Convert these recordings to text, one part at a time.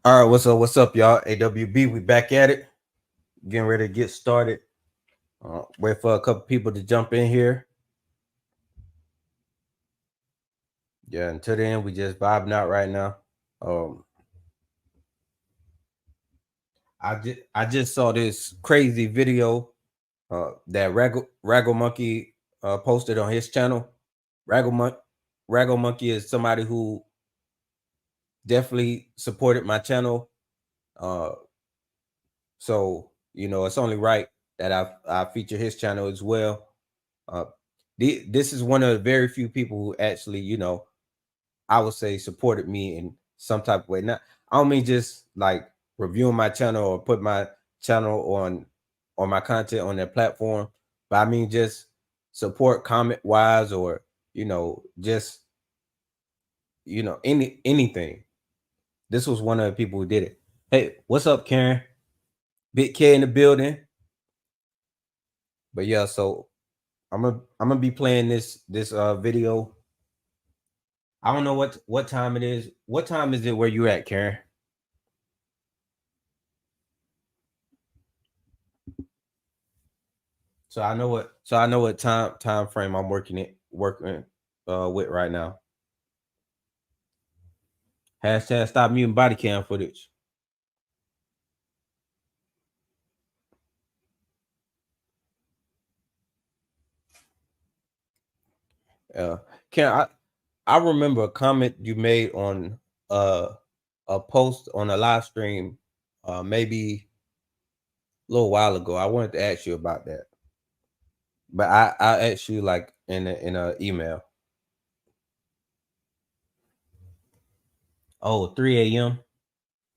All right, what's up, y'all? AWB, we back at it. Getting ready to get started. Wait for a couple people to jump in here. Yeah, until then, we just vibing out right now. Um, I just saw this crazy video that Raggle Monkey posted on his channel. Raggle Mon- Raggle Monkey is somebody who definitely supported my channel. Uh, so it's only right that I feature his channel as well. Uh, this is one of the very few people who actually, I would say supported me in some type of way. Not, I don't mean just like reviewing my channel or put my channel on my content on their platform, but I mean just support comment wise or just anything. This was one of the people who did it. Hey, what's up, Karen? Big K in the building. But yeah, so I'm gonna be playing this video. I don't know what time it is. What time is it where you at, Karen? So I know what time frame I'm working with right now. Hashtag stop muting body cam footage. Uh Karen, I remember a comment you made on uh a post on a live stream maybe a little while ago. I wanted to ask you about that. But I asked you like in a email. Oh, 3 a.m.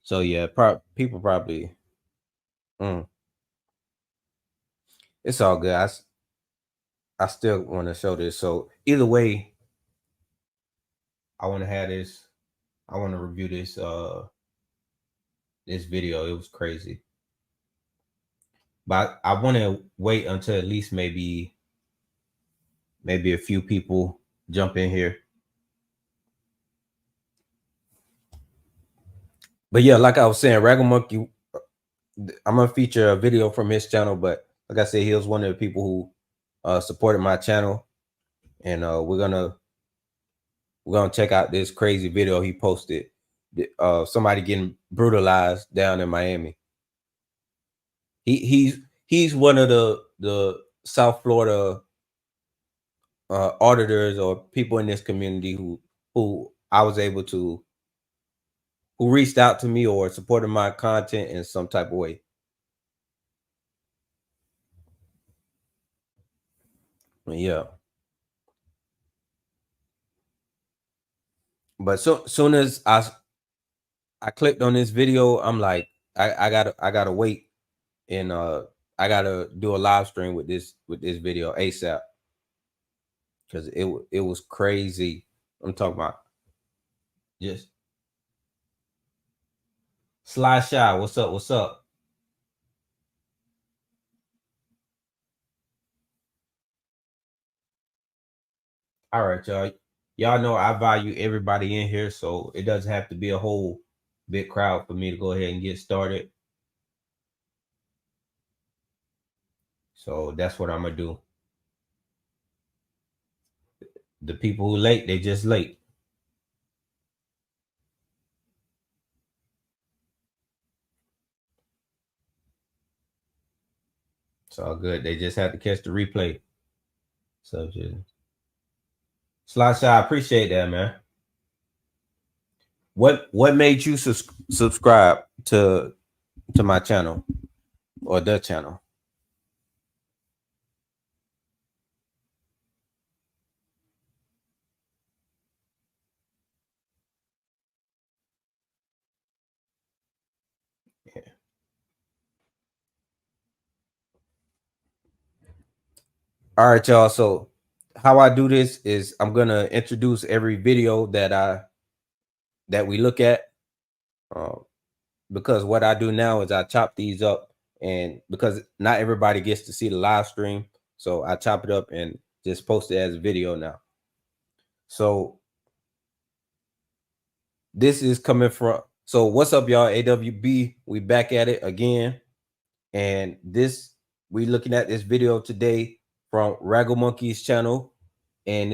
So yeah, people probably mm, it's all good. I still want to show this. So either way, I want to have this. I want to review this video. It was crazy, but I want to wait until at least maybe a few people jump in here. But yeah, like I was saying, Raggle Monkey, I'm gonna feature a video from his channel. But like I said, he was one of the people who supported my channel, and we're gonna check out this crazy video he posted. Somebody getting brutalized down in Miami. He's one of the South Florida auditors or people in this community who I was able to who reached out to me or supported my content in some type of way. Yeah, but so soon as I clicked on this video, I'm like, I gotta wait and I gotta do a live stream with this video ASAP because it was crazy. I'm talking about just Sly Shy. What's up? What's up? All right, y'all. Y'all know I value everybody in here, so it doesn't have to be a whole big crowd for me to go ahead and get started. So that's what I'm gonna do. The people who late, they just late. It's all good. They just have to catch the replay. So just Sly Shy, I appreciate that, man. What made you subscribe to my channel or the channel? Yeah. All right, y'all. So how I do this is I'm gonna introduce every video that we look at. Um, because what I do now is I chop these up, and because not everybody gets to see the live stream, so I chop it up and just post it as a video now. So this is coming So what's up, y'all? AWB, we back at it again. And we looking at this video today from Raggle Monkey's channel. And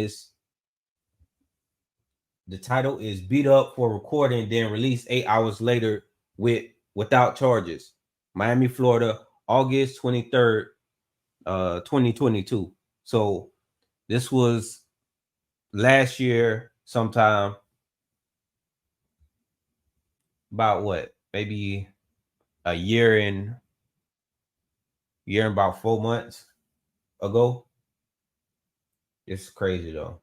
the title is Beat Up for Recording, then released 8 hours later without charges. Miami, Florida, August 23rd, 2022. So this was last year sometime, about what, maybe a year and about 4 months ago. It's crazy though.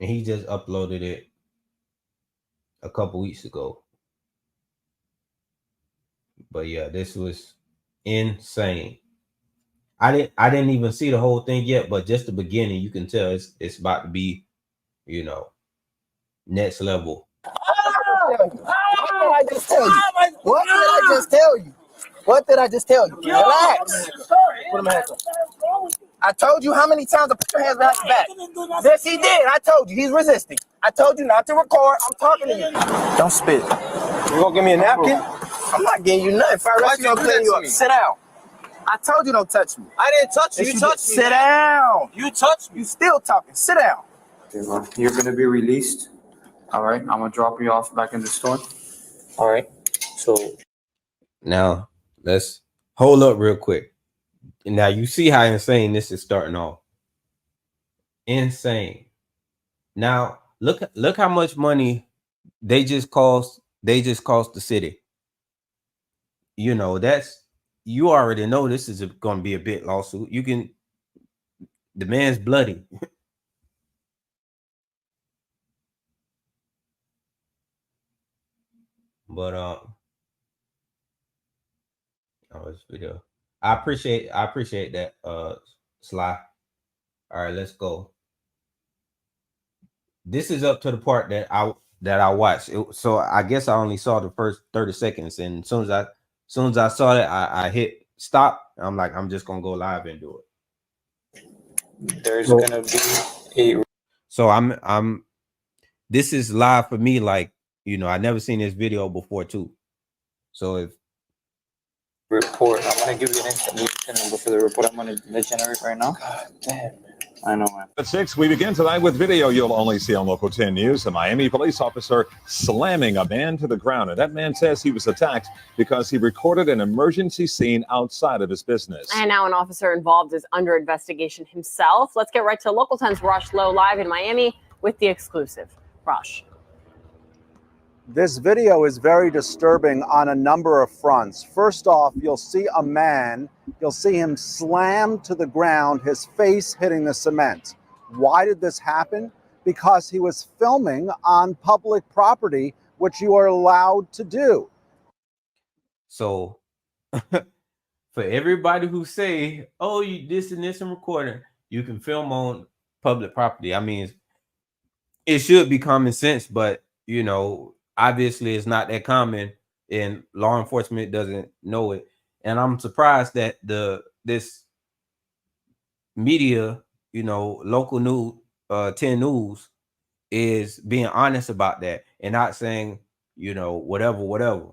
And he just uploaded it a couple weeks ago. But yeah, this was insane. I didn't even see the whole thing yet, but just the beginning, you can tell it's about to be, you know, next level. What did I just tell you? What did I just tell you? What did I just tell you? Relax. Put my hands up. I told you how many times I put your hands behind your back. Yes, he did. I told you. He's resisting. I told you not to record. I'm talking to you. Don't spit. You gonna give me a napkin? I'm not getting you nothing. If I arrest you, I'll clean you up. Sit down. I told you don't touch me. I didn't touch you. You touched me. Sit down. You touched me. You still talking. Sit down. You're gonna be released. All right. I'm gonna drop you off back in the store. All right. So now let's hold up real quick. Now you see how insane this is starting off. Insane. Now look how much money they just cost the city. You know, you already know this is going to be a big lawsuit. The man's bloody. But this video. I appreciate that, Sly. All right, let's go. This is up to the part that I watched. So I guess I only saw the first 30 seconds, and as soon as I saw that, I hit stop. I'm like, I'm just gonna go live and do it. There's gonna be a. So I'm. This is live for me. Like, you know, I never seen this video before too. So if report, I'm gonna give you an information number for the report. I'm gonna generate right now. God damn. I know, man. At 6, we begin tonight with video you'll only see on Local 10 News. A Miami police officer slamming a man to the ground. And that man says he was attacked because he recorded an emergency scene outside of his business. And now an officer involved is under investigation himself. Let's get right to Local 10's Rosh Lowe live in Miami with the exclusive. Rosh. This video is very disturbing on a number of fronts. First off, you'll see a man, you'll see him slam to the ground, his face hitting the cement. Why did this happen? Because he was filming on public property, which you are allowed to do. So for everybody who say, oh, you this and recording, you can film on public property. I mean, it should be common sense, but you know, obviously it's not that common, and law enforcement doesn't know it. And I'm surprised that this media, you know, local news, 10 News, is being honest about that and not saying, you know, whatever.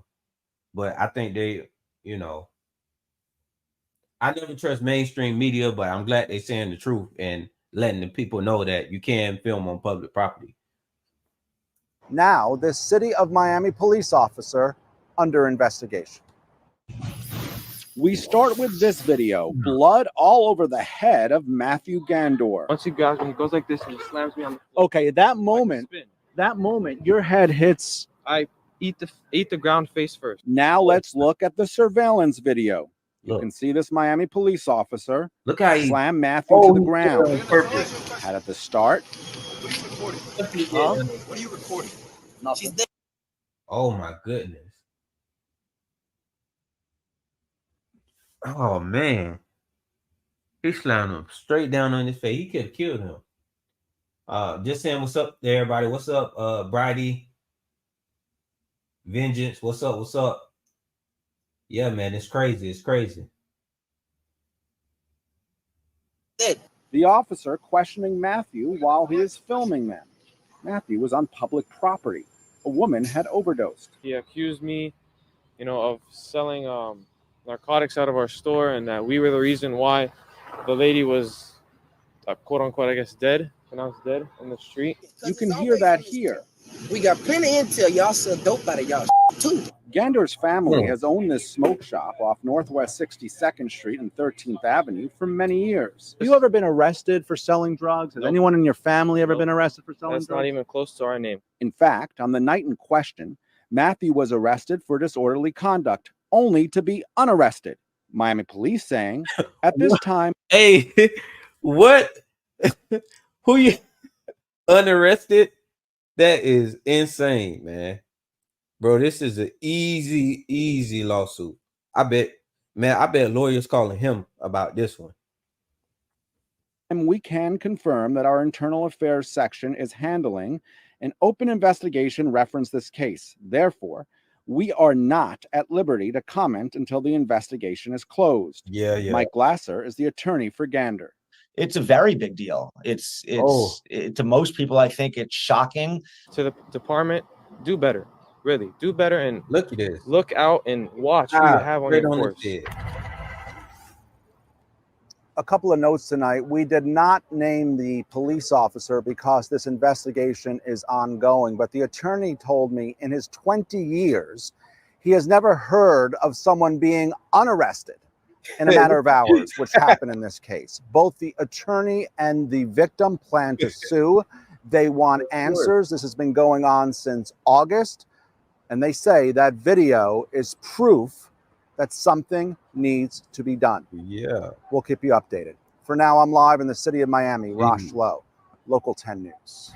But I think they, you know, I never trust mainstream media, but I'm glad they're saying the truth and letting the people know that you can film on public property. Now, this City of Miami police officer under investigation. We start with this video. Blood all over the head of Matthew Gandor. Once he goes like this and he slams me on the floor. Okay, that moment, your head hits. I eat the ground face first. Now let's look at the surveillance video. You can see this Miami police officer look how he slam Matthew to the ground. Had at the start. Huh? What are you recording? Nothing. Oh my goodness. Oh man. He slammed him straight down on his face. He could have killed him. Just saying what's up there, everybody. What's up, Bridie? Vengeance. What's up? Yeah, man, it's crazy. The officer questioning Matthew while he is filming them. Matthew was on public property. a woman had overdosed. He accused me, of selling narcotics out of our store, and that we were the reason why the lady was, quote unquote, I guess, pronounced dead in the street. You can hear that here. We got plenty of intel. Y'all sell dope out of y'all too. Gander's family has owned this smoke shop off Northwest 62nd Street and 13th Avenue for many years. Have you ever been arrested for selling drugs? Has anyone in your family ever been arrested for selling That's drugs? not even close to our name. In fact, on the night in question, Matthew was arrested for disorderly conduct, only to be unarrested. Miami police saying, at this time... Hey, what? Who you unarrested? That is insane, man. Bro, this is an easy lawsuit. I bet lawyers calling him about this one. And we can confirm that our internal affairs section is handling an open investigation reference this case. Therefore, we are not at liberty to comment until the investigation is closed. Yeah. Mike Glasser is the attorney for Gander. It's a very big deal. To most people, I think it's shocking. To the department, do better. Really, do better and look at this. Look out and watch who you have on your force. A couple of notes tonight. We did not name the police officer because this investigation is ongoing, but the attorney told me in his 20 years, he has never heard of someone being unarrested in a matter of hours, which happened in this case. Both the attorney and the victim plan to sue. They want answers. This has been going on since August. And they say that video is proof that something needs to be done. Yeah. We'll keep you updated. For now, I'm live in the city of Miami. Rosh Lowe, Local 10 News.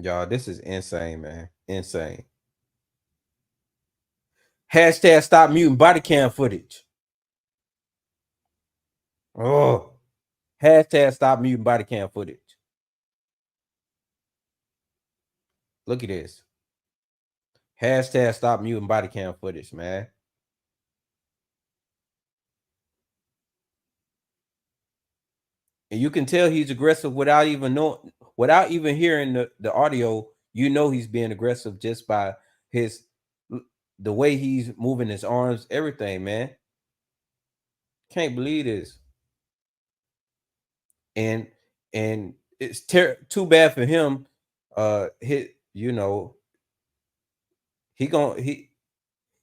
Y'all, this is insane, man. Insane. Hashtag stop muting body cam footage. Oh. Hashtag stop muting body cam footage. Look at this. Hashtag stop muting body cam footage, man. And you can tell he's aggressive without even hearing the audio. You know he's being aggressive just by the way he's moving his arms, everything, man. Can't believe this. And it's too bad for him.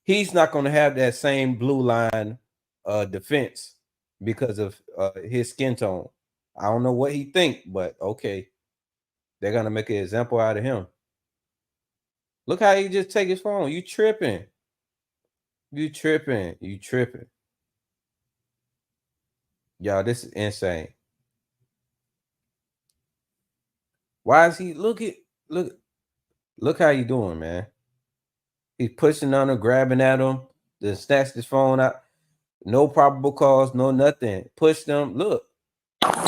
He's not gonna have that same blue line defense because of his skin tone. I don't know what he think, but okay, they're gonna make an example out of him. Look how he just take his phone. You tripping? You tripping? Y'all, this is insane. Why is he look how you doing, man? He's pushing on him, grabbing at him, then snatched his phone out. No probable cause, no nothing. Pushed him. Look.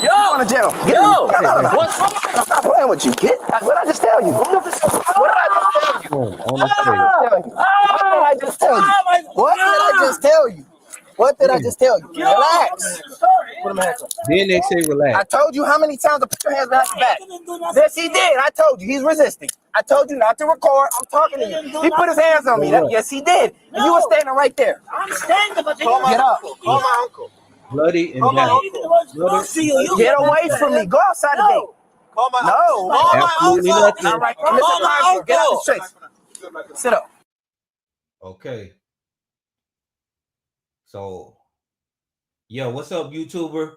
Yo, on the jail. What's wrong? Stop playing with you, kid. What I just tell you? What did I just tell you? What did I just tell you? What did I just tell you? Relax. Put him hands up. Then they say relax. I told you how many times to put your hands behind your back. Yes, he did. I told you. He's resisting. I told you not to record. I'm talking to you. He put his hands on me. Yes, he did. And you were standing right there. I'm standing, but get up. Call my uncle. Bloody and down. Get away from me. Go outside the gate. Call my uncle. Absolutely nothing. All right. Mr. Uncle. Get out the streets. Sit up. Okay. So, yo, what's up, YouTuber?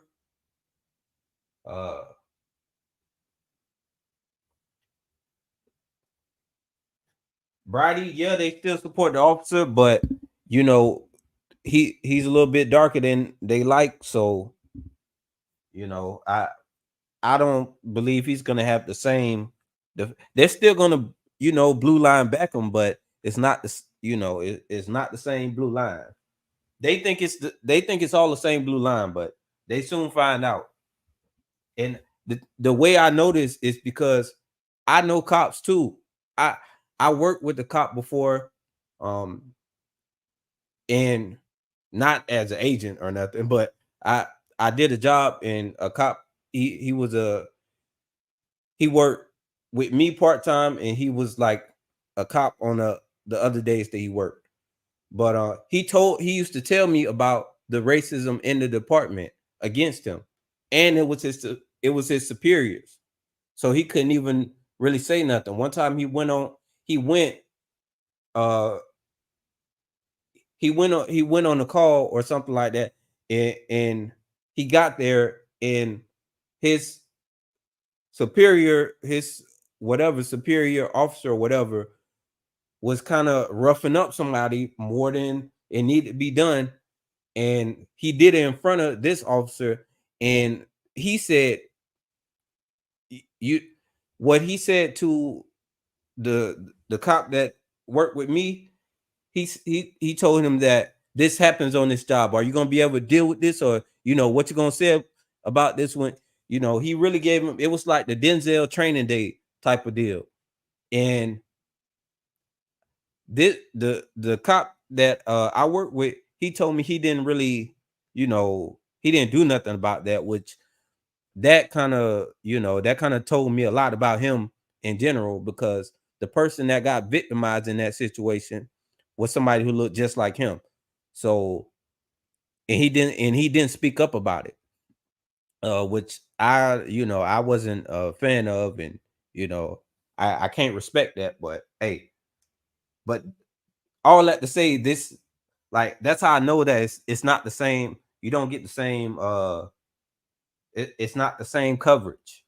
Brady, yeah, they still support the officer, but you know, he's a little bit darker than they like, so you know, I don't believe he's gonna have the same. They're still gonna, blue line back him, but it's not the, it's not the same blue line. They think it's all the same blue line, but they soon find out. And the way I know this is because I know cops too. I worked with the cop before, and not as an agent or nothing, but I did a job, and a cop he worked with me part-time, and he was like a cop on the other days that he worked. But he used to tell me about the racism in the department against him, and it was his superiors, so he couldn't even really say nothing. One time he went on a call or something like that, and he got there, and his superior officer or whatever was kind of roughing up somebody more than it needed to be done, and he did it in front of this officer, and he said what he said to the cop that worked with me. He told him that this happens on this job. Are you going to be able to deal with this, or what you going to say about this one? He really gave him, it was like the Denzel training day type of deal. And the cop that I worked with, he told me he didn't really, he didn't do nothing about that, which that kind of told me a lot about him in general, because the person that got victimized in that situation was somebody who looked just like him. So, and he didn't speak up about it, which I wasn't a fan of, and I can't respect that. But hey, but all that to say, this, like, that's how I know that it's not the same. You don't get the same. It's not the same coverage.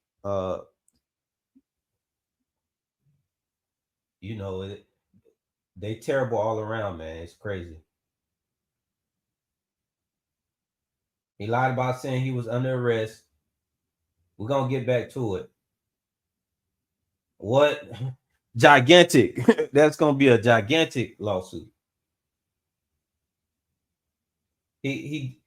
They terrible all around, man. It's crazy. He lied about saying he was under arrest. We're gonna get back to it. What? Gigantic. That's gonna be a gigantic lawsuit. He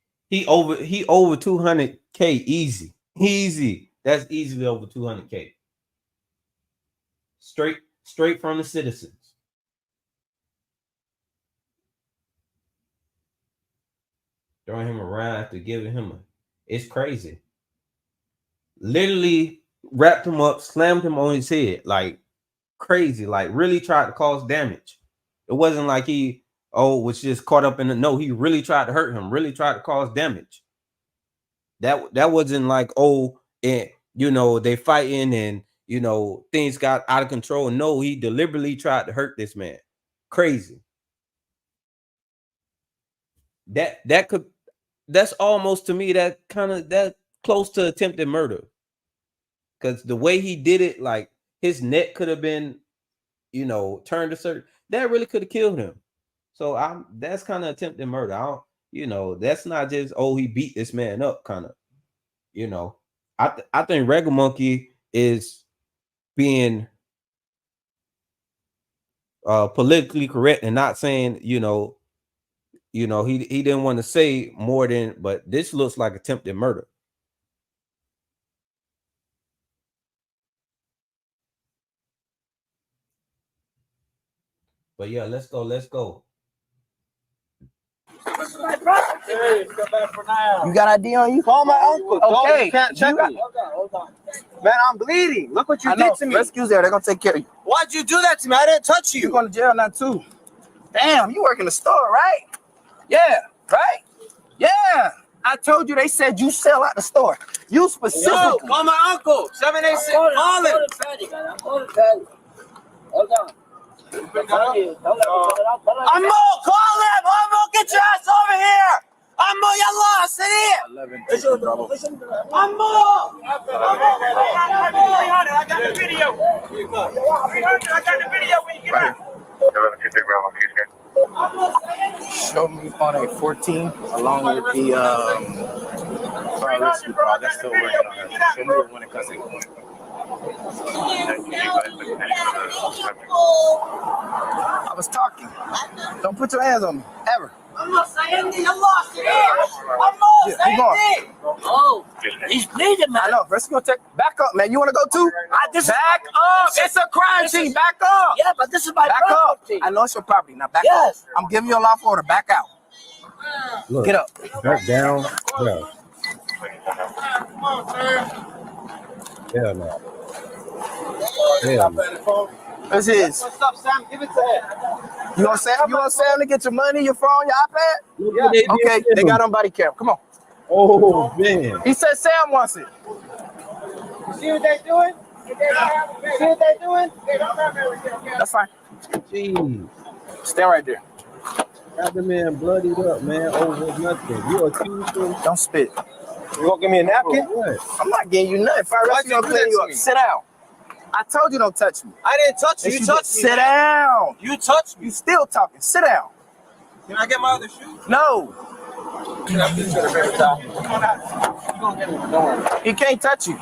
over 200K easy. That's easily over 200K. Straight from the citizens. Throwing him around after giving him it's crazy. Literally wrapped him up, slammed him on his head, like crazy, like really tried to cause damage. It wasn't like he was just caught up in the, no, he really tried to hurt him, really tried to cause damage. That wasn't like, and they fighting and things got out of control. No, he deliberately tried to hurt this man. Crazy. That's almost, to me, that close to attempted murder, because the way he did it, like his neck could have been turned a certain, that really could have killed him. So that's kind of attempted murder. That's not just, he beat this man up kind of. I think Regular Monkey is being politically correct and not saying he didn't want to say more than, but this looks like attempted murder. But yeah, let's go. You got ID on you? Call my uncle. Okay. You can't check me. Hold on. Man, I'm bleeding. Look what you did to me. Rescue's there. They're going to take care of you. Why'd you do that to me? I didn't touch you. You're going to jail now, too. Damn, you work in the store, right? Yeah, right? Yeah. I told you, they said you sell out the store. You specifically. Yo, call my uncle. 786. Call him. I'm calling Patty. Hold on. Ammo, call him. Ammo, get your ass over here. Ammo, yalla, sit here. Ammo. I got the video. I got the video when you get out. Show me on a 14 along with the rescue car. That's still working on that. Show me when it comes in. I was talking. Don't put your hands on me, ever. I'm not saying it. I'm lost here. I'm not saying it. Oh, he's bleeding, man. I know. First, you gonna back up, man. You want to go too? Back up. It's a crime scene. Back up. Yeah, but this is my property. I know it's your property. Now back up. I'm giving you a lawful order. Back out. Look, get up. Back down. Yeah. Come on, sir. Hell no. That's his. What's up, Sam? Give it to him. You want Sam to get your money, your phone, your iPad? Yeah. Okay, they got on body cam. Come on. Oh man. He said Sam wants it. You see what they doing? You see what they doing? That's fine. Jeez. Stay right there. Got the man bloodied up, man, over nothing. You accused him. Don't spit. You gonna give me a napkin? What? I'm not getting you nothing. If I arrest you, I'm cleaning you up. Sit down. I told you don't touch me. I didn't touch you. You touched me. Sit down. You touched me. You still talking. Sit down. Can I get my other shoes? No. Can I get you the very top? You gonna get it. Don't worry. He can't touch you.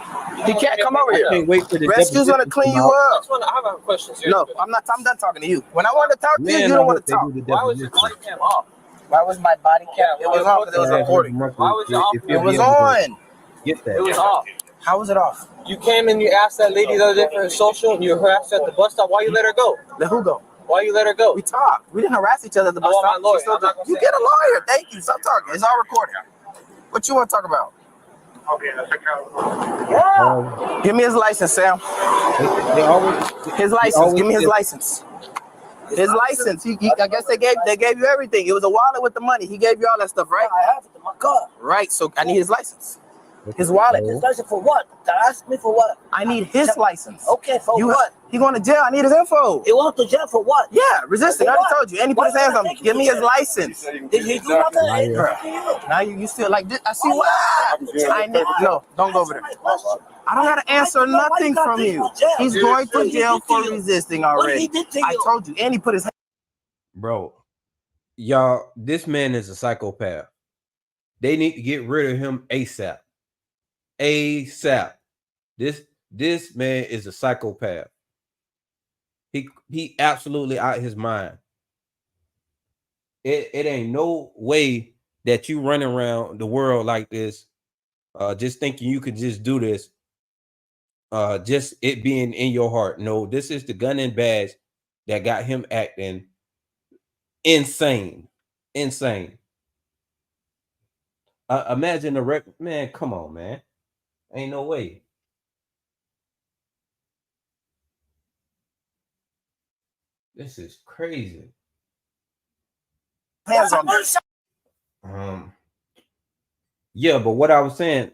He can't come over here. Can't wait for the Rescue's gonna clean you up. I have a question. No, I'm not. I'm done talking to you. When I want to talk to you, you don't want to talk. Why was your body cam off? Why was my body cam? It was on because it was recording. Why was it off? It was on. Get that. It was off. How was it off? You came and you asked that lady the other day for her social, and you harassed her at the bus stop. Why you let her go? Let who go? Why you let her go? We talked. We didn't harass each other at the bus I want stop. my lawyer. She still I'm not talk- gonna You say get a lawyer. Thank you. Stop talking. It's all recorded. What you want to talk about? Give me his license, Sam. They always, His license. Give me his license. His license. I guess they gave you everything. It was a wallet with the money. He gave you all that stuff, right? I have it in my car. Right. So I need his license. His wallet. His license for what? Ask me for what? I need his license. Okay, for what? He going to jail. I need his info. He went to jail for what? Yeah, resisting. I already told you. And he put his hands on me. Give me his license. Did he do nothing? Now you still like this. I see why. I need, no, don't go over there. I don't gotta answer nothing from you. He's going to jail for resisting already. I told you. And he put his hand. bro. Y'all, this man is a psychopath. They need to get rid of him ASAP. ASAP. This man is a psychopath. He absolutely out his mind. It ain't no way that you run around the world like this, just thinking you could just do this, just it being in your heart. No, this is the gun and badge that got him acting insane. Imagine the man. Come on, man. Ain't no way. This is crazy. Hands on me. Yeah, but what I was saying,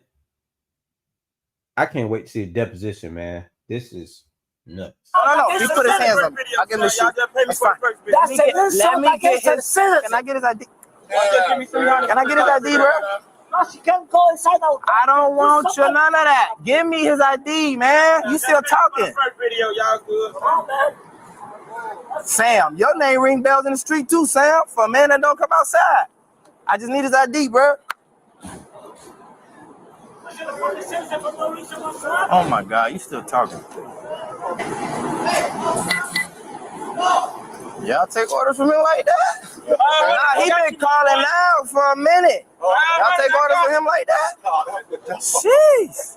I can't wait to see a deposition, man. This is nuts. No. He put his hands on me. I'll give him the shoe. That's fine. Let me get his. Can I get his ID? Can I get his ID, bro? No, she can't go inside out. I don't want you none of that. Give me his ID, man. You still talking? Sam, your name ring bells in the street too, Sam. For a man that don't come outside. I just need his ID, bro. Oh my God, you still talking? Y'all take orders from him like that? Nah, he been calling out for a minute. Y'all take orders from him like that? Jeez.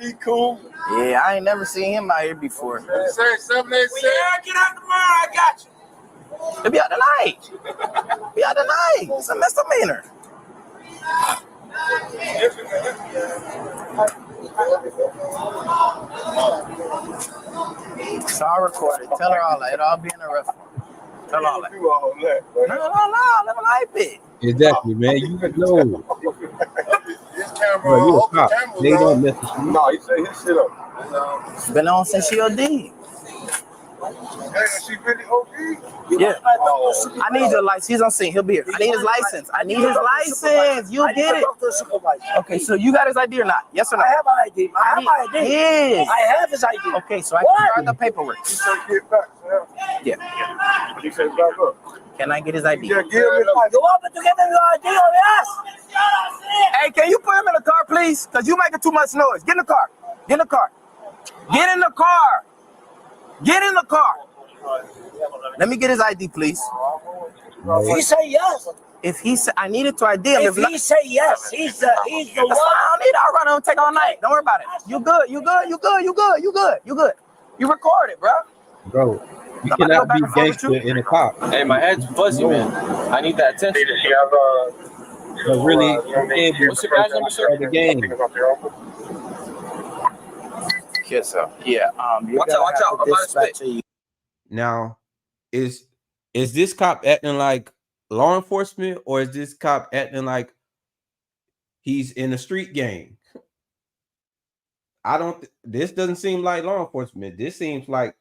He cool. Yeah, I ain't never seen him out here before. Sir, 786. Get out tomorrow. I got you. He'll be out tonight. Be out tonight. It's a misdemeanor. It's all recorded. Tell her all that. It'll all be in the record. Tell all that. No. Let him hype it. Exactly, man. You know. This camera, Bro, you a cop. They don't mess with you. No, he said his shit up. It's been on since she OD. Hey, she really OD? Yeah. I need your license. He's on scene. He'll be here. I need his license. You'll get it. Okay, so you got his ID or not? Yes or no? I have my ID. I have my ID. Yes. I have his ID. Okay, so I can start the paperwork. He said get back, Sam. Yeah. He said back up. Can I get his ID? Yeah, give me You want me to give him your ID or yes? Hey, can you put him in the car, please? Because you making too much noise. Get in the car. Get in the car. Get in the car. Get in the car. Let me get his ID, please. If he say yes. If he say, I needed to ID him. If he say yes, he's the one. I don't need it. I'll run and take all night. Don't worry about it. You good. You record it, bro. Bro, you cannot be gangster in a cop. Hey, my head's fuzzy, man. I need that attention. But really, what's your guys' number, sir? the game. kisser. Yeah. Watch out, watch out. I'm about to spit. Now, is this cop acting like law enforcement, or is this cop acting like he's in a street gang? I don't. This doesn't seem like law enforcement. This seems like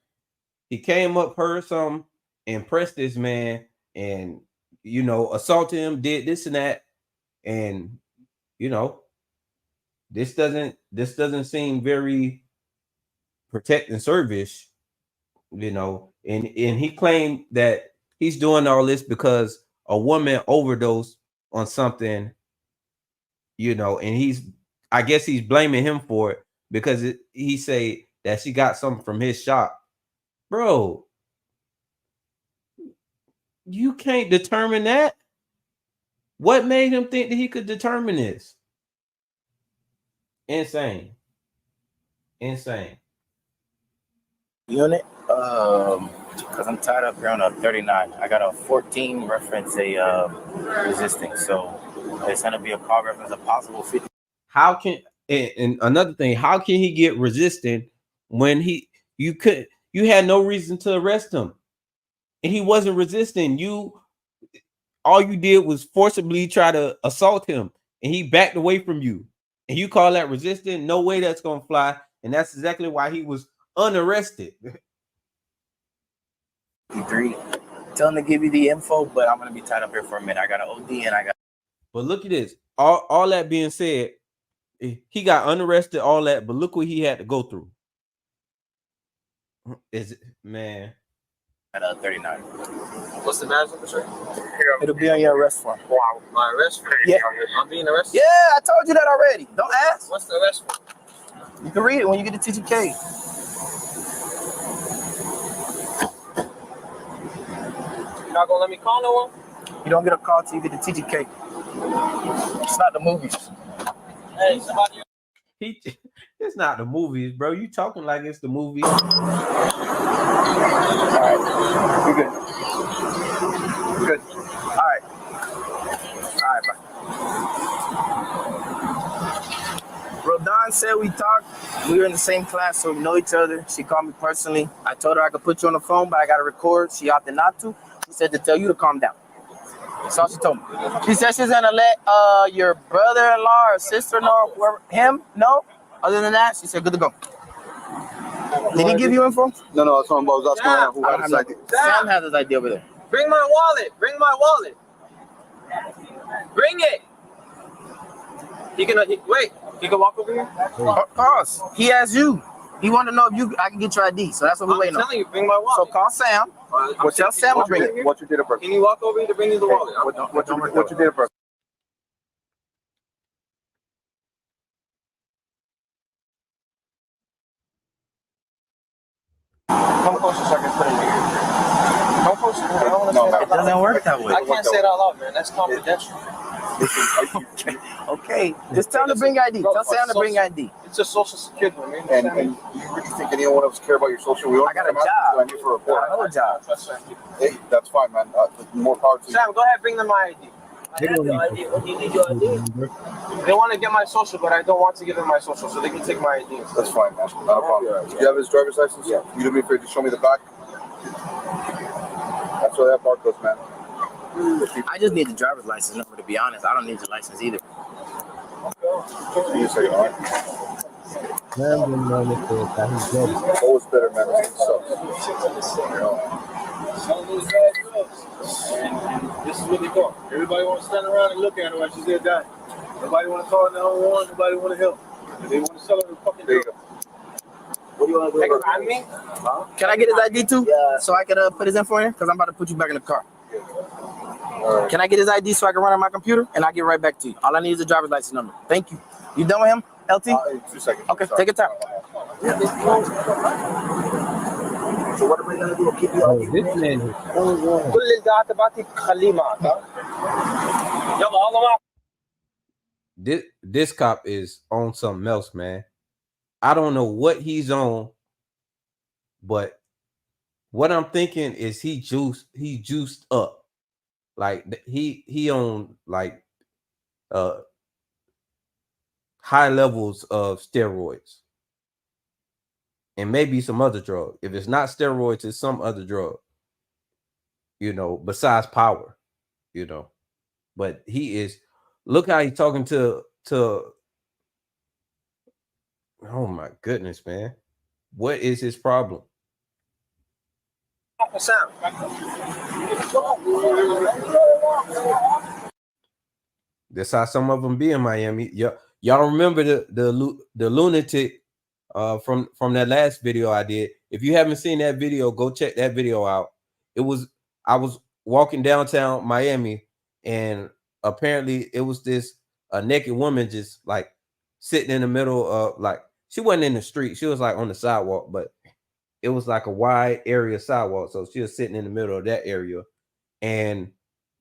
he came up, heard something, impressed this man, and assaulted him, did this and that, and this doesn't seem very protect and service, and he claimed that he's doing all this because a woman overdosed on something, and I guess he's blaming him for it because he say that she got something from his shop. Bro, you can't determine that. What made him think that he could determine this? Insane. Unit, because I'm tied up here on a 39. I got a 14 reference a resisting, so it's gonna be a call reference a possible 50. How can and another thing? How can he get resisting when you had no reason to arrest him, and he wasn't resisting? All you did was forcibly try to assault him, and he backed away from you, and you call that resisting? No way that's gonna fly, and that's exactly why he was unarrested. 3. Tell him to give you the info, but I'm gonna be tied up here for a minute. I got an OD and I got. But look at this. All that being said, he got unarrested, all that, but look what he had to go through. Is it, man? At 39. What's the badge number, sir? It'll be on your arrest form. Wow, my arrest form? Yeah. I'm being arrested? Yeah, I told you that already. Don't ask. What's the arrest form? You can read it when you get the TGK. You're not gonna let me call no one? You don't get a call till you get the TGK. It's not the movies. Hey, somebody. It's not the movies, bro. You talking like it's the movies. All right. You're good. Good. All right. Bye. Rodon said we talked. We were in the same class, so we know each other. She called me personally. I told her I could put you on the phone, but I got to record. She opted not to. She said to tell you to calm down. That's all she told me. She said she's going to let your brother-in-law or sister know, him know. Other than that, she said good to go. Did he give you info? No, that's what I was asking right now. Who had his ID? Sam has his ID over there. Bring my wallet. Bring my wallet. Bring it. He can wait. He can walk over here. Of course. He has you. He wanted to know if I can get your ID. So that's what we're waiting on. I'm telling you, bring my wallet. So call Sam. Well, tell Sam to bring it. What's your date of birth? Can you walk over here to bring me the wallet? What's your date of birth? Come closer so I can put it in here. Come closer. I don't want to say it doesn't work that way. I can't say it out loud, man. That's confidential. Okay. Just tell him to bring ID. Tell Sam to bring ID. It's a social security, man. And you really think anyone else care about your social? I got a job. I need for a report. I know a job. Hey, that's fine, man. More power to you. Sam, go ahead, bring them my ID. I have your ID. What do you need your ID? They want to get my social, but I don't want to give them my social, so they can take my ID. That's fine, man. Not a problem. Do you have his driver's license? Yeah. You do me a favor to show me the back. That's where that barcode's, man. I just need the driver's license number, to be honest. I don't need your license either. You say, all right. Always better, man. And this is what they call. Everybody want to stand around and look at her while she's there dying. Nobody want to call 911. Nobody want to help. They want to sell her the fucking drug. What do you want to do? Can I get his ID too? Yeah. So I can put his info in? Because I'm about to put you back in the car. Right. Can I get his ID so I can run on my computer? And I'll get right back to you. All I need is a driver's license number. Thank you. You done with him, LT? 2 seconds. Okay, take your time. So what are we gonna do? Keep you on This man. This cop is on something else, man. I don't know what he's on, but what I'm thinking is he juiced up. Like he on like high levels of steroids. and maybe some other drug. If it's not steroids, it's some other drug, besides power, But he is, look how he's talking to, oh my goodness, man. What is his problem? That's how some of them be in Miami. Y'all remember the lunatic from that last video I did. If you haven't seen that video, go check that video out. I was walking downtown Miami, and apparently it was this naked woman just like sitting in the middle of, like, she wasn't in the street, she was like on the sidewalk, but it was like a wide area sidewalk, so she was sitting in the middle of that area. And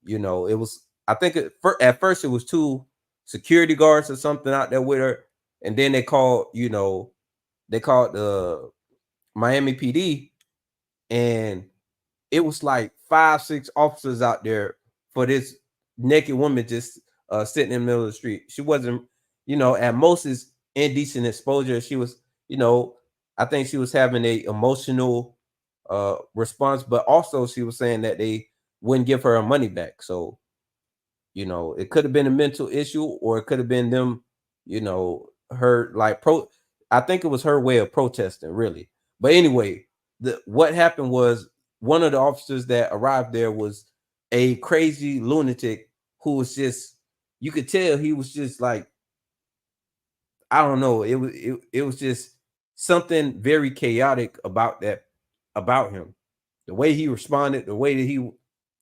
it was, I think at first it was 2 security guards or something out there with her, and then they called the Miami PD, and it was like 5-6 officers out there for this naked woman just sitting in the middle of the street. She wasn't, at most is indecent exposure. She was, I think she was having a emotional response, but also she was saying that they wouldn't give her money back. So, it could have been a mental issue, or it could have been them, her like I think it was her way of protesting, really. But anyway, what happened was, one of the officers that arrived there was a crazy lunatic who was just, you could tell he was just like, I don't know, it was just something very chaotic about him. The way he responded, the way that he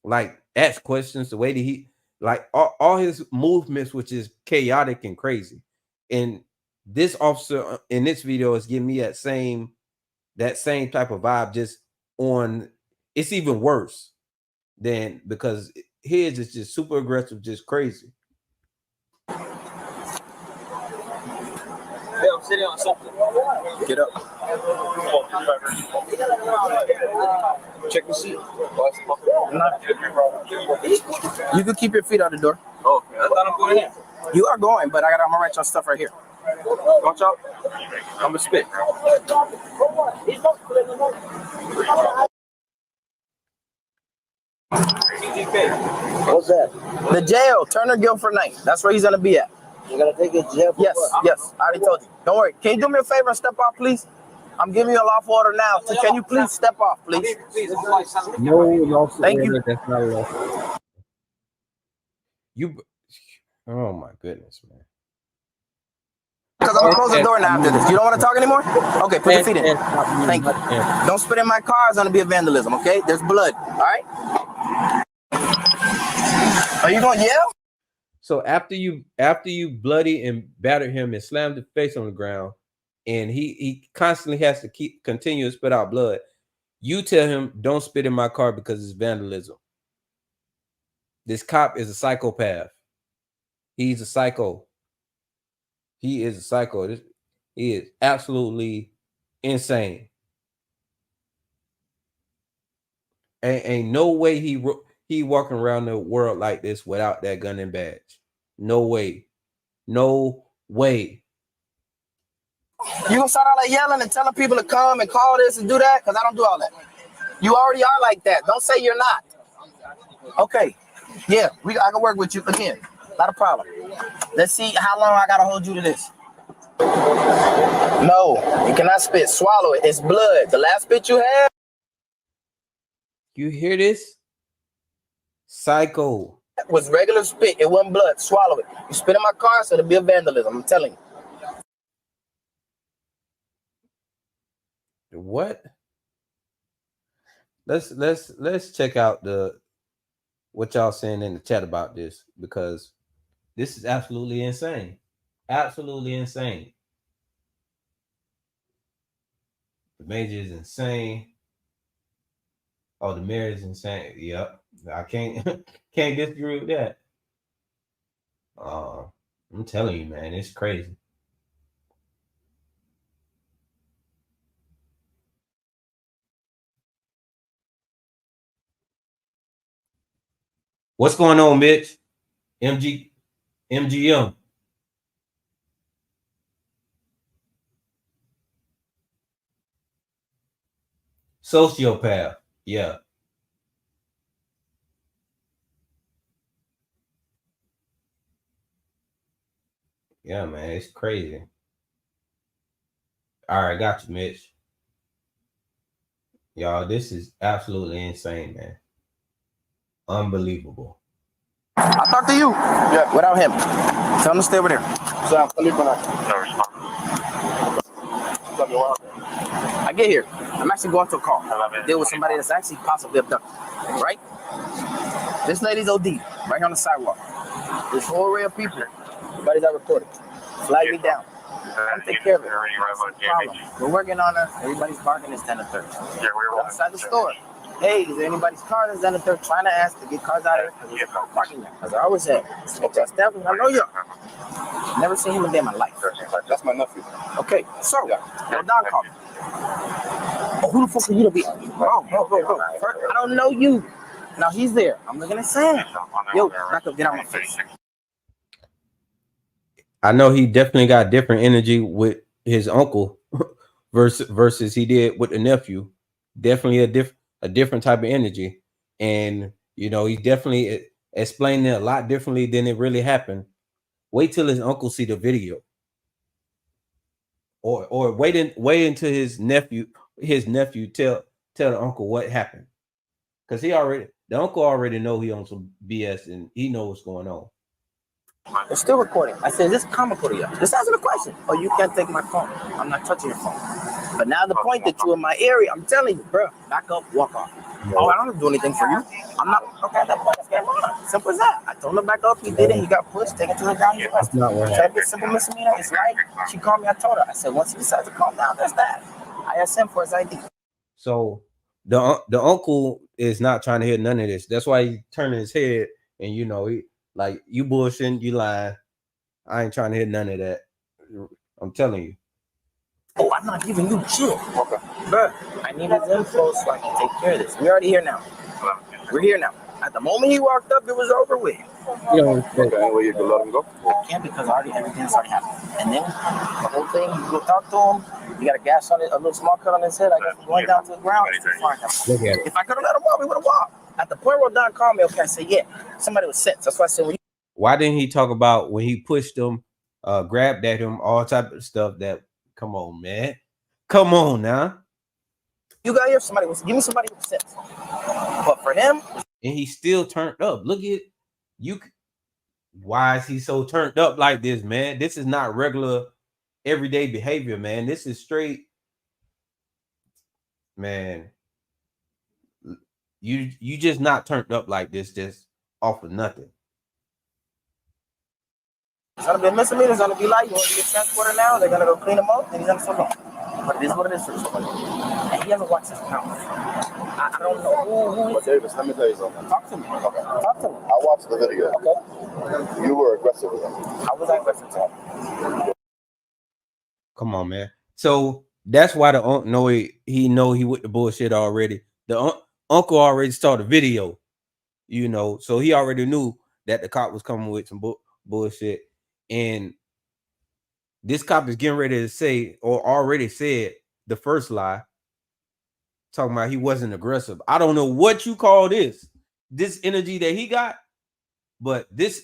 like asked questions, the way that he like all his movements, which is chaotic and crazy. And this officer in this video is giving me that same type of vibe, just on, it's even worse than, because his is just super aggressive, just crazy. Yeah, I'm sitting on something. Get up. Check the seat. You can keep your feet out the door. Oh, I thought I'm going in. You are going, but I'm gonna write your stuff right here. Watch out. I'm gonna spit. What's that? The jail, Turner Guilford Night. That's where he's gonna be at. You're gonna take a jail? Yes, yes. I already told you. Don't worry. Can you do me a favor and step off, please? I'm giving you a lawful order now. So can you please step off, please? No lawful Thank order. you. That's not lawful. Oh my goodness, man. Because I'm gonna close the door now after this. You don't want to talk anymore? Okay, put your feet in. Thank you. Don't spit in my car. It's gonna be a vandalism. Okay? There's blood. All right. Are you gonna yell? So after you bloody and battered him and slammed his face on the ground, and he constantly has to continue to spit out blood, you tell him, don't spit in my car because it's vandalism. This cop is a psychopath. He's a psycho. He is a psycho. He is absolutely insane. Ain't no way he walking around the world like this without that gun and badge. No way. No way. You gonna start all that yelling and telling people to come and call this and do that? Because I don't do all that. You already are like that. Don't say you're not. Okay. Yeah, I can work with you again. Not a problem. Let's see how long I gotta hold you to this. No, you cannot spit. Swallow it. It's blood. The last spit you had. You hear this? Psycho. Was regular spit. It wasn't blood. Swallow it. You spit in my car, so it'll be a vandalism. I'm telling you. What? Let's check out what y'all saying in the chat about this, because this is absolutely insane. Absolutely insane. The major is insane. Oh, the mayor is insane. Yep. I can't disagree with that. I'm telling you, man, it's crazy. What's going on, Mitch? MGM. Sociopath. Yeah. Yeah, man, it's crazy. All right, got you, Mitch. Y'all, this is absolutely insane, man. Unbelievable. I'll talk to you. Yeah. Without him. Tell him to stay over there. I get here. I'm actually going to a call. Deal with somebody that's actually possibly abducted. Right? This lady's OD. Right here on the sidewalk. This whole array of people. Everybody's got recorded. Flag me down. I'm take care of it. We're working on her. Everybody's barking. It's 10 to 30. Yeah, we're outside the store. Hey, is there anybody's car that's down there trying to ask to get cars out of here? Because there's a car parking there. As I always said, I know you. Never seen him a day in my life. That's my nephew. Okay, so, no dog call me. Oh, who the fuck are you to be? Bro. I don't know you. Now he's there. I'm looking at Sam. Yo, back up, get out my face. I know he definitely got different energy with his uncle versus he did with the nephew. Definitely a different type of energy, and you know he's definitely explaining it a lot differently than it really happened. Wait till his uncle see the video, or wait until his nephew tell the uncle what happened, because the uncle already know he on some BS and he knows what's going on. They're still recording. I said, is this comical to you? Just answer the question. Oh, you can't take my phone. I'm not touching your phone. But now the point that you're in my area, I'm telling you, bro, back up, walk off. Oh, I don't do anything for you. I'm not okay at that point. Simple as that. I told him back up. He did it. He got pushed, taken to the ground. It's not worth it. It's simple misdemeanor. It's right. She called me. I told her. I said, once he decides to calm down, there's that. I asked him for his ID. So the uncle is not trying to hear none of this. That's why he turning his head, and you know he. Like, you bullshitting, you lying. I ain't trying to hear none of that. I'm telling you. Oh, I'm not giving you shit. Okay. Bro, I need his info so I can take care of this. We're already here now. We're here now. At the moment he walked up, it was over with. You know, okay, well, you can let him go. I can't because everything's already happened. And then the whole thing, you go talk to him. You got a gash on it, a little small cut on his head. I guess we're going down to the ground. It's fine. Look at it. If I could have let him walk, we would have walked. At the point where Don called me, okay, I said, yeah, somebody was sent. That's why I said, why didn't he talk about when he pushed him, grabbed at him, all type of stuff that, come on, man. Come on now. You got here, give me somebody with sense. But for him. And he still turned up. Look at you. Why is he so turned up like this, man? This is not regular everyday behavior, man. This is straight, man. You just not turned up like this, just off of nothing. It's gonna be a misdemeanor. It's gonna be like, you want to get transported now? They're gonna go clean him up, and he's gonna still go. But it is what it is for somebody. And he hasn't watched his account. I don't know who But Davis, let me tell you something. Talk to me. Okay. Talk to me. I watched the video. Okay. You were aggressive with him. How was I aggressive to him? Come on, man. So that's why the uncle know he with the bullshit already. The uncle already saw the video, you know, so he already knew that the cop was coming with some bullshit. And this cop is getting ready to say, or already said, the first lie, talking about he wasn't aggressive. I don't know what you call this energy that he got, but that's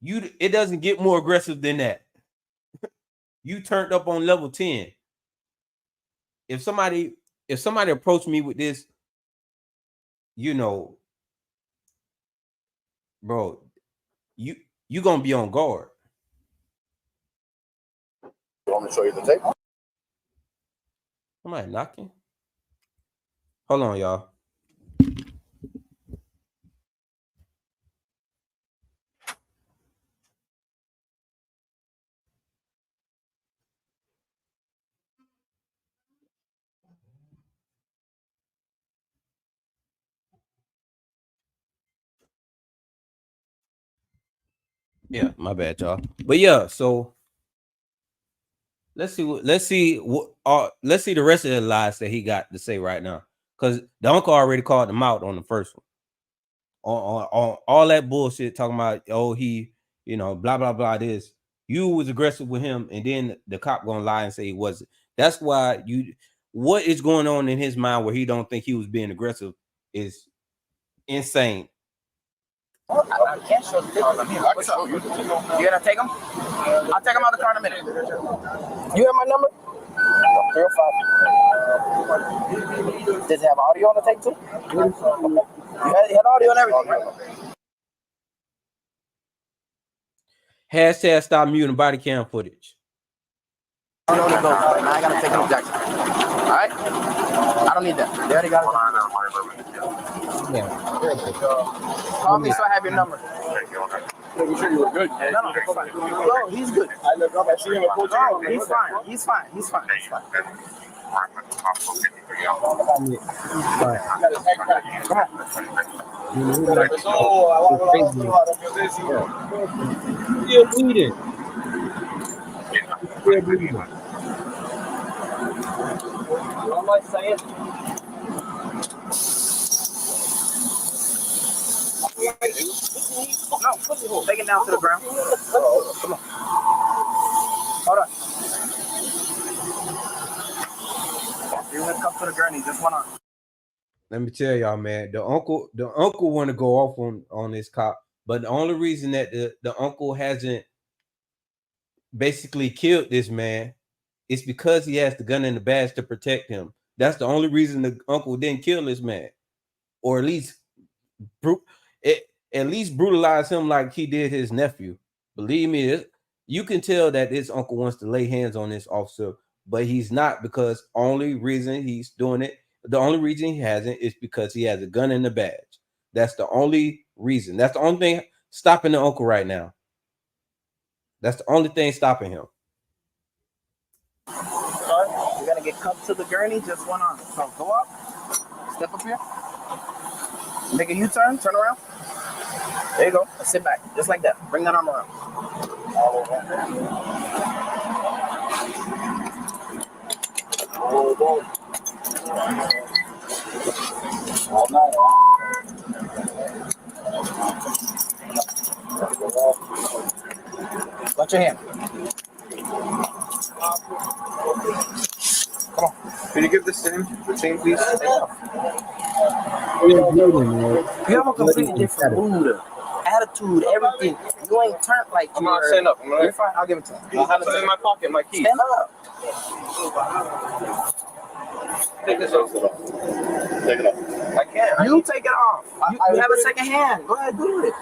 it doesn't get more aggressive than that. You turned up on level 10. If somebody approached me with this, you know, bro, you gonna be on guard. You want me to show you the tape? Somebody knocking. Hold on, y'all. Yeah, my bad, y'all. But yeah, so let's see the rest of the lies that he got to say right now, because the uncle already called him out on the first one, on all that bullshit, talking about, oh, he, you know, blah blah blah. This, you was aggressive with him, and then the cop gonna lie and say he wasn't. That's why what is going on in his mind where he don't think he was being aggressive is insane. I can't show the pictures. What's up? You gonna take them? I'll take them out of the car in a minute. You have my number? 305. Does it have audio on the tape too? You had audio and everything, right? Hashtag stop muting body cam footage. I don't need those. Now I gotta take them to Jackson. All right? I don't need that. They already got it. Yeah. Call me so I have your number. You sure you were good? No, he's good. I look up, I see him. No, he's fine. He's fine. He's fine. He's fine. Come on. Still bleeding. What am I saying? No, take it down to the ground. Come on. Hold on. You're gonna come to the gurney, just one arm. Let me tell y'all, man, the uncle want to go off on this cop, but the only reason that the uncle hasn't basically killed this man is because he has the gun and the badge to protect him. That's the only reason the uncle didn't kill this man, or at least brutalize him like he did his nephew. Believe me, you can tell that this uncle wants to lay hands on this officer, but he's not, because only reason he's doing it, the only reason he hasn't is because he has a gun and a badge. That's the only reason. That's the only thing stopping the uncle right now. That's the only thing stopping him. You're gonna get cuffed to the gurney, just one arm. So go up, step up here, make a U-turn, turn around. There you go. Sit back, just like that. Bring that arm around. All night. Watch your hand. Come on. Can you give the same, please? You have a completely different mood, attitude, everything. You ain't turned like you. I'm not standing up. You're fine. I'll give it to you. I have it in my pocket, my key. Stand up. Take this off. Take it off. I can't. You take it off. You have a second hand. Go ahead, do it.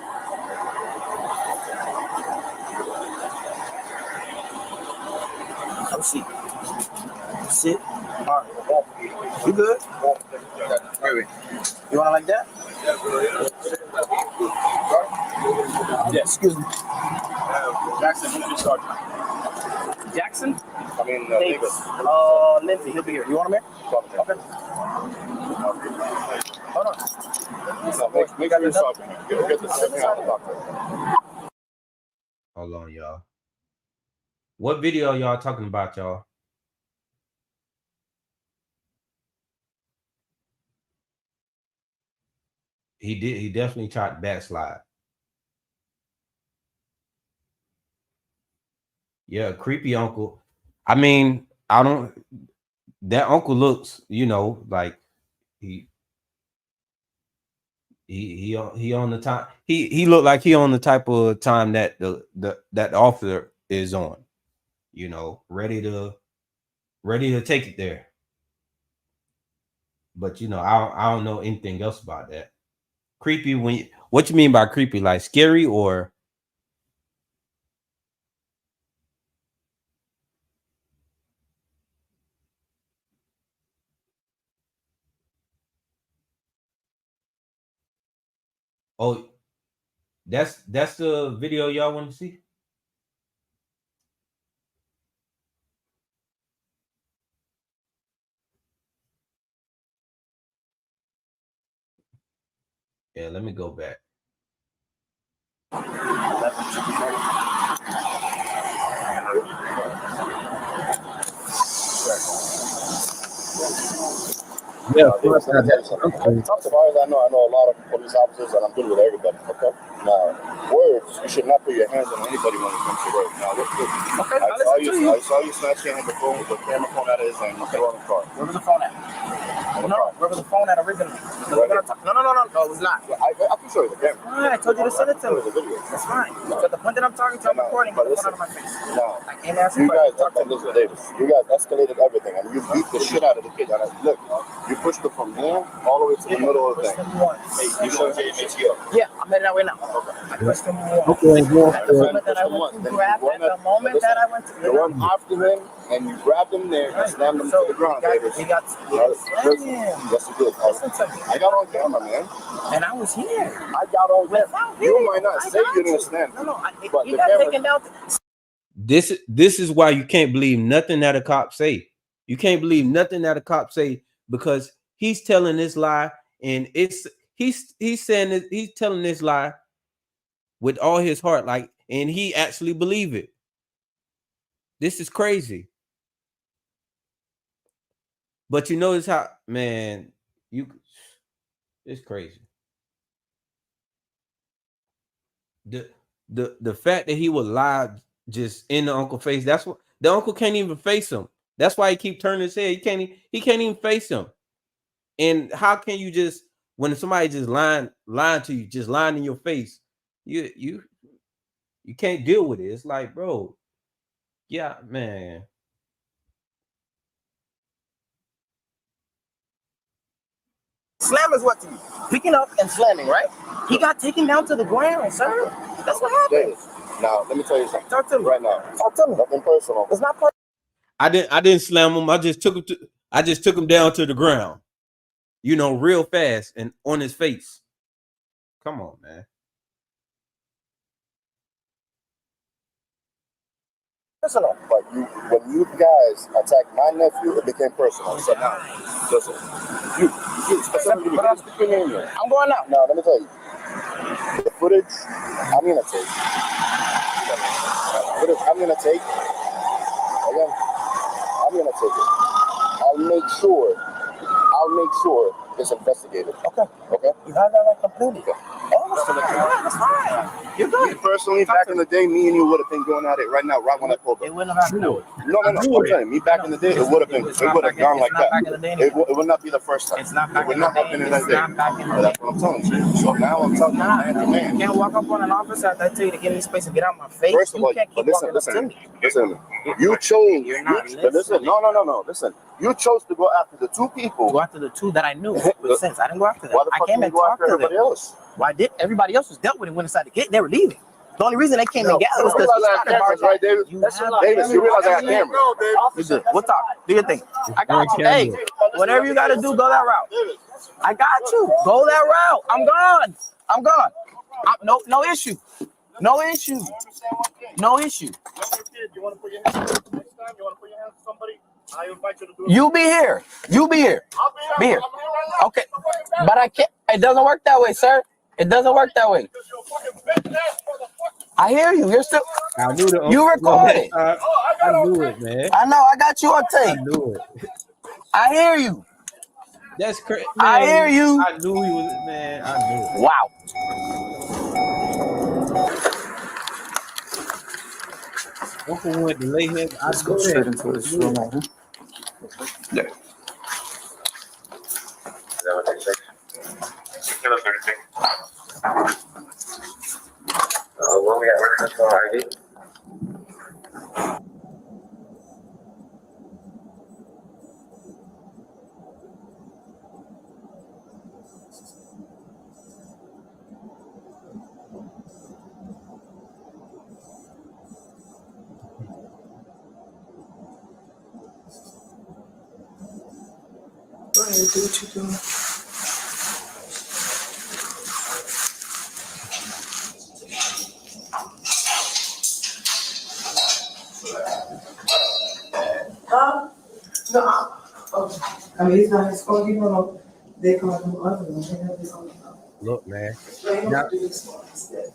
Come sit. Sit. All right. You good? You want it like that? Yes. Excuse me. Jackson, who's your sergeant? Jackson? I mean, Davis. Lindsay, he'll be here. You want him here? Okay. Hold on. Make sure you're sergeant. Get the sergeant out of the doctor. Hold on, y'all. What video y'all talking about, y'all? He definitely tried to backslide. Yeah, creepy uncle. I mean, that uncle looks, like he on the time. He looked like he on the type of time that the officer is on, ready to take it there. But I don't know anything else about that. Creepy, what you mean by creepy? Like scary or? Oh, that's the video y'all want to see? Yeah, let me go back. Yeah, of course. As far as I know a lot of police officers, and I'm good with everybody. Okay. Now, words, you should not put your hands on anybody when it comes to words. Now, look, Okay, I saw you snatch your hand the camera phone out of his hand. Throw it in the car. Where was the phone at? Where was the phone at originally? No, it was not. I can show you the camera. Fine, I told you to send it to me. The video. That's fine. But the point that I'm talking to, I'm recording, but listen, out of my face. Now, I can't ask you guys, you. Davis, you guys escalated everything. I mean, you beat the shit out of the kid. And look, you pushed it from here all the way to the middle of the thing. Hey, you showed JMHO. Yeah, I'm heading that way now. I pushed him once. Okay, The moment that I went to grab at the moment that I went to you run after him and you grabbed him there and slammed him to the ground, Davis. He got slammed him. Yes, you did. I got on camera, man. And I was here. I got on camera. You might not say you didn't stand. But he got taken down. This is why you can't believe nothing that a cop say. You can't believe nothing that a cop say, because he's telling this lie, and he's saying that he's telling this lie with all his heart, like, and he actually believe it. This is crazy. But you notice how, man, it's crazy. The fact that he would lie just in the uncle face, that's what the uncle can't even face him. That's why he keep turning his head. He can't even face him. And how can you just, when somebody just lying to you, just lying in your face, you can't deal with it. It's like, bro, yeah, man. Slam is what to you? Picking up and slamming, right? He got taken down to the ground, sir. That's what happened. Now, let me tell you something. Talk to me right now. Talk to me. Nothing personal. It's not personal. I didn't slam him. I just took him down to the ground. You know, real fast and on his face. Come on, man. Personal. But when you guys attacked my nephew, it became personal. So now, listen. You specifically, I'm going out. Now, let me tell you. The footage, I'm going to take. I'm going to take. Again, I'm going to take it. I'll make sure it's investigated. Okay. You have that like completely. That's fine. You're good. Personally, back in the day, me and you would have been going at it right now, right when I pulled up. It wouldn't have happened. No. I'm telling you, me back in the day, it would have gone like that. It would not be the first time. It's not back in the day. That's what I'm telling you. So now I'm talking man to man. You can't walk up on an officer after I tell you to get in space and get out my face. First of all, you can't keep walking up to me. Listen. You chose. You're not listen. No. Listen. You chose to go after the two people. Go after the two that I knew. With sense. I didn't go after them. Why the fuck I came did and you go talked after to everybody them. else? Why did everybody else was dealt with it when inside the gate? They were leaving. The only reason they came and gathered was because you realize I have cameras, right, David? Davis, you realize I have cameras. You good. We'll talk. Do your thing. I got you. Hey, whatever you got to do, go that route. I got you. Go that route. I'm gone. No issue. No issue. No issue. You want to put your hands next time? You want to put your hands on somebody? I invite you to do it. You be here. You be here. Be here. Okay. But I can't. It doesn't work that way, sir. It doesn't work that way. I hear you. You're still. I knew it. You recording. I knew it, man. I know. I got you on tape. I knew it. I hear you. That's crazy. I hear you. I knew he was, man. I knew it. Wow. Uncle went to lay his. Let's go straight into this room. Yeah. Is that what they say? Kilo 36. When we got records for ID? Go ahead, do what you do. No, I mean, it's not his fault. You know, they call him other ones. They have this on the phone. Look, man. They don't do this one instead.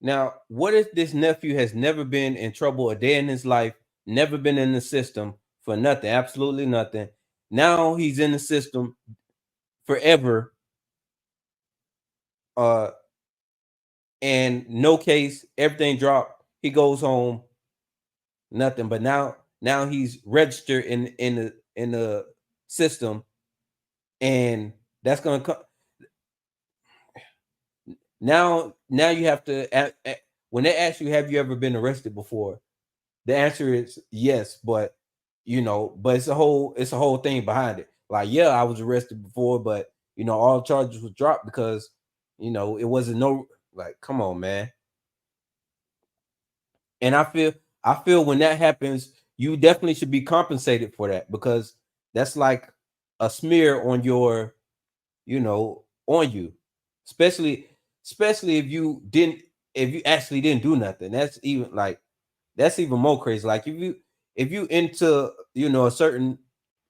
Now, what if this nephew has never been in trouble a day in his life, never been in the system for nothing, absolutely nothing. now he's in the system forever. And no case, everything dropped. He goes home, nothing. But now he's registered in the system, and that's gonna come. Now you have to when they ask you, have you ever been arrested before? The answer is yes, but but it's a whole thing behind it. Like, yeah, I was arrested before, but all charges was dropped because it wasn't like, come on, man. And I feel when that happens, you definitely should be compensated for that, because that's like a smear on your, on you, especially if you actually didn't do nothing. That's even more crazy. Like if you into a certain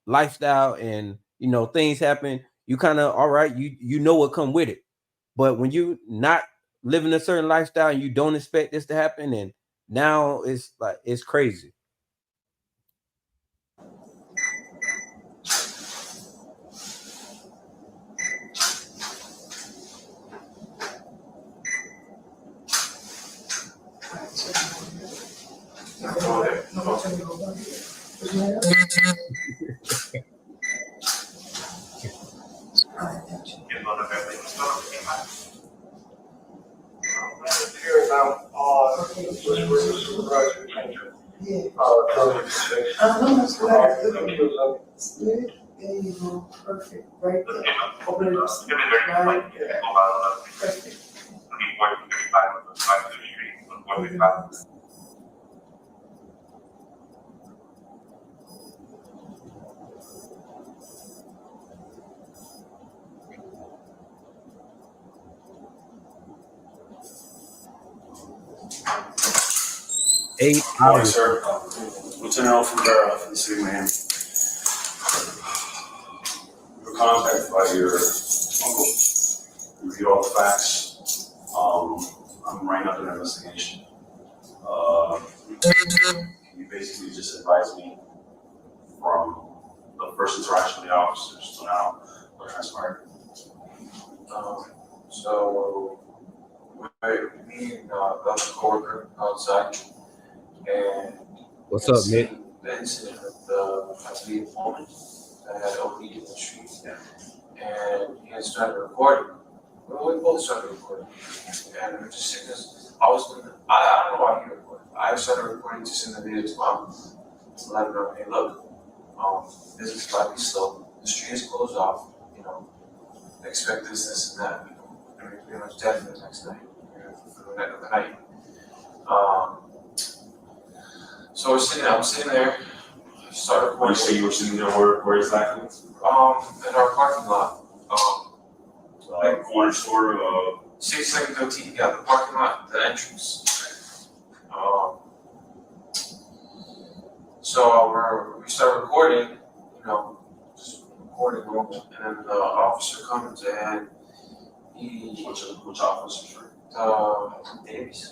lifestyle and things happen, you kind of all right, you know what come with it. But when you not living a certain lifestyle and you don't expect this to happen, and now it's like it's crazy. There you go. Perfect. Right there. Open it up. Right there. Perfect. Morning, sir. Lieutenant from Barra from the city of Miami. We were contacted by your uncle. We reviewed all the facts. I'm writing up an investigation. Can you basically just advise me from the first interaction with the officers to now what transpired? So me and the coworker outside, and what's up, Nick? The incident with the informant that had OD in the street, and he had started recording. Well, we both started recording, and we just saying this. I don't know why he recorded. I started recording to send the video to mom to let her know, hey, look, this is about to be slow. The street is closed off. Expect this, and that. And we pretty much dead for the next night, for the night. So I'm sitting there. Started recording. When you say you were sitting there, where exactly? In our parking lot. Corner store. 6713. Yeah, the parking lot, the entrance. So we start recording. Just recording normal, and then the officer comes and he. Which officer? Davies,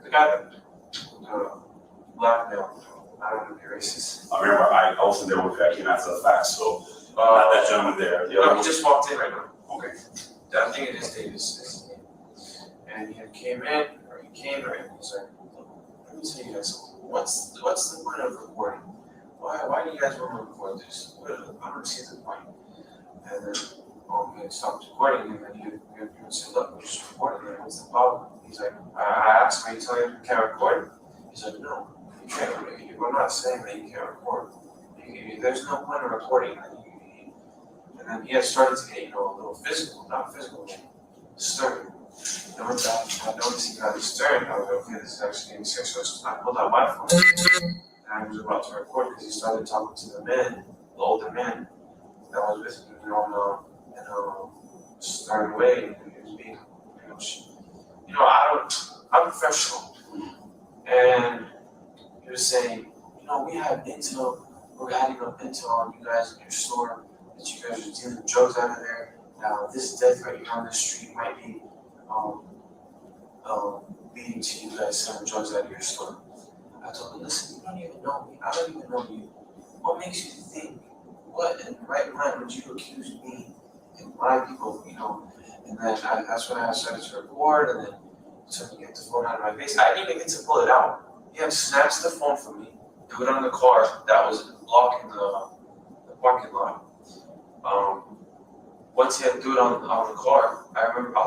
the guy that the black male. I don't want to be racist. I remember I also there with you. I came after the fact, so not that gentleman there. The other he just walked in right now. Okay. I think it is Davis. And he came in, or he came in, and he's like, let me tell you guys something. What's the point of recording? Why do you guys want to record this? I don't see the point. And then he stopped recording, and then he said, look, we're just recording it. What's the problem? He's like, I asked him, are you telling him you can't record? He's like, no, you can't. We're not saying that you can't record. There's no point in recording. And then he had started to get, a little physical, not physical, stern. And with that, I noticed he got stern. I was like, okay, this is actually getting serious. So I pulled out my phone, and I was about to record because he started talking to the older man that was with him, in a stern way. And he was being, I'm professional. And he was saying, we have intel, we're adding up intel on you guys in your store, that you guys are dealing drugs out of there. Now, this death right here on the street might be leading to you guys selling drugs out of your store. I told him, listen, you don't even know me. I don't even know you. What makes you think what in the right mind would you accuse me and my people, you know? And then that's when I started to record, and then took me to get the phone out of my face. I didn't even get to pull it out. He had snatched the phone from me, put it on the car that was blocking the parking lot. Once he had to do it on the car, I remember, I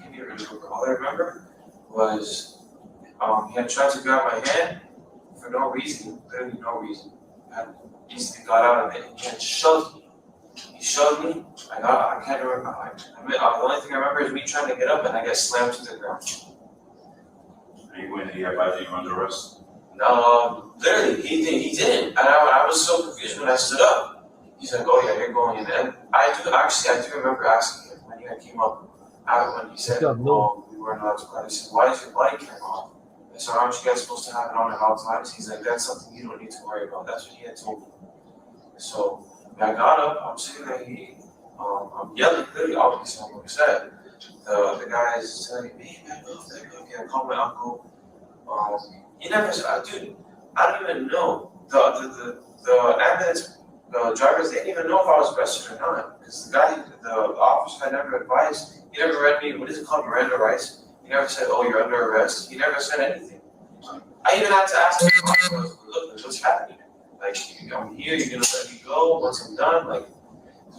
can't even remember. All I remember was he had tried to grab my hand for no reason, literally no reason. I easily got out of it and he had shoved me. He shoved me. I can't remember. The only thing I remember is me trying to get up and I got slammed to the ground. Are you going to the advisor you under arrest? No, literally, he didn't. And I was so confused when I stood up. He's like, "Oh yeah, you're going in." And I do remember asking him when he came up, when he said, "Oh, we weren't allowed to ride." I said, "Why is your bike cam on?" I said, "Aren't you guys supposed to have it on at all times?" He's like, "That's something you don't need to worry about." That's what he had told me. So I got up. I'm sitting there. I'm yelling, literally, obviously, I'm upset. The guy is telling me, "Man, go off there, go call my uncle." He never said, "Dude, I don't even know." The ambulance. The drivers didn't even know if I was arrested or not, because the officer had never advised. He never read me, what is it called, Miranda rights? He never said, "Oh, you're under arrest." He never said anything. I even had to ask him, "Look, what's happening? Like, I'm here, you're gonna let me go once I'm done?" Like,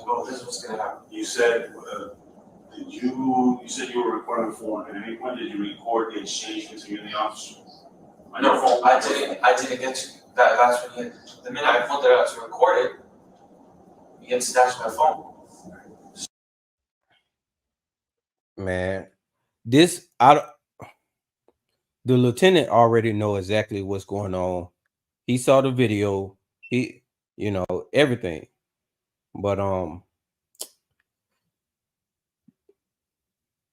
"Oh, this is what's gonna happen." You said, you said you were recording the phone, and at any point did you record the exchange between you and the officer? No, I didn't get to. That's when the minute I pulled it out to record it, he had snatched my phone. Man, the lieutenant already know exactly what's going on. He saw the video, everything. But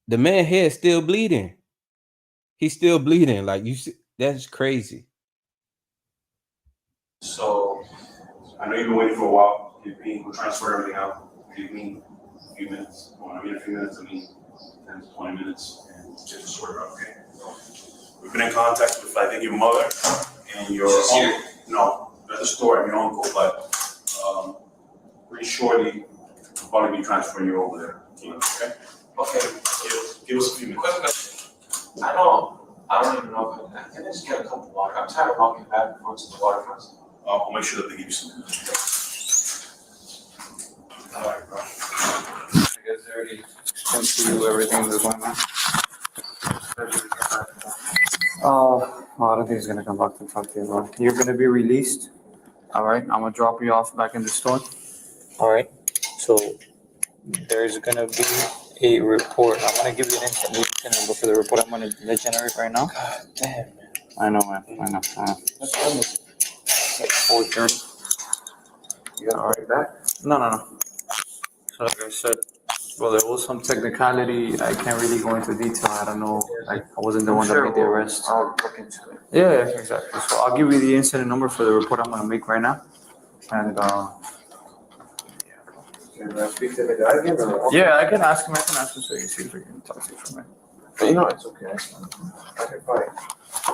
the man head still bleeding. He's still bleeding. Like, you see, that's crazy. So I know you've been waiting for a while. We'll transfer everything out. Give me a few minutes. When I mean a few minutes, I mean 10 to 20 minutes, and get this sorted out, okay? We've been in contact with, I think, your mother and your uncle. No, at the store, and your uncle, but pretty shortly, we'll probably be transferring you over there. Okay? Okay. Give us a few minutes. Quick question. I don't even know if I can just get a cup of water. I'm tired of walking back and forth to the waterfront. I'll make sure that they give you some. All right, bro. I guess they already explained to you everything that's going on. I don't think he's gonna come back to talk to you, bro. You're gonna be released. All right, I'm gonna drop you off back in the store. All right. So there's gonna be a report. I'm gonna give you an information number for the report. I'm gonna generate right now. God damn, man. I know, man. I know. That's almost like 4:30. You got all right back? No. So like I said, well, there was some technicality. I can't really go into detail. I don't know. Like, I wasn't the one that made the arrest. I'll look into it. Yeah, exactly. So I'll give you the incident number for the report I'm gonna make right now. And Can I speak to the guy again? yeah, I can ask him so you see if we can talk to you for a minute. But you know, it's okay. I can probably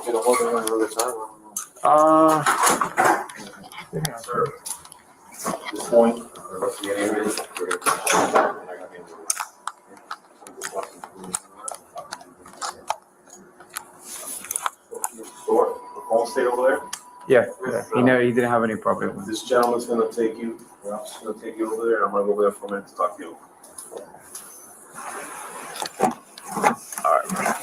get a hold of him another time. This point, store, the phone stayed over there. Yeah. He didn't have any problem with it. This gentleman's gonna take you. I'm just gonna take you over there. I'm gonna go over there for a minute to talk to you. All right.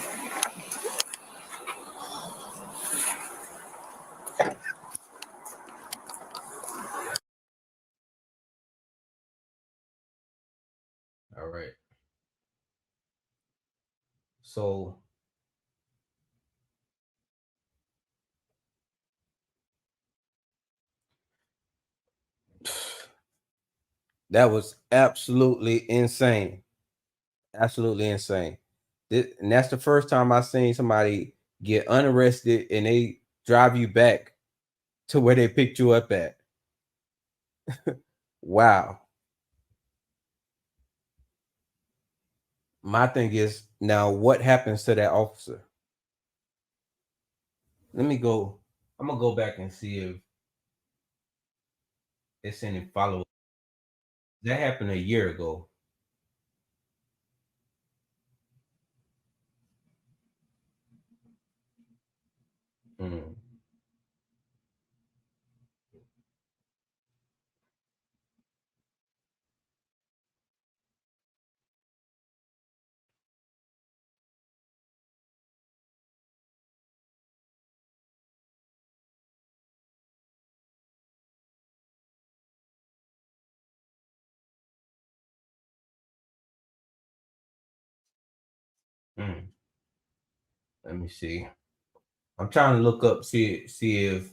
All right. So that was absolutely insane. Absolutely insane. And that's the first time I seen somebody get unarrested and they drive you back to where they picked you up at. Wow. My thing is, now what happens to that officer? Let me go. I'm gonna go back and see if It's sending follow. That happened a year ago. Mm. Mm. Let me see. I'm trying to look up see if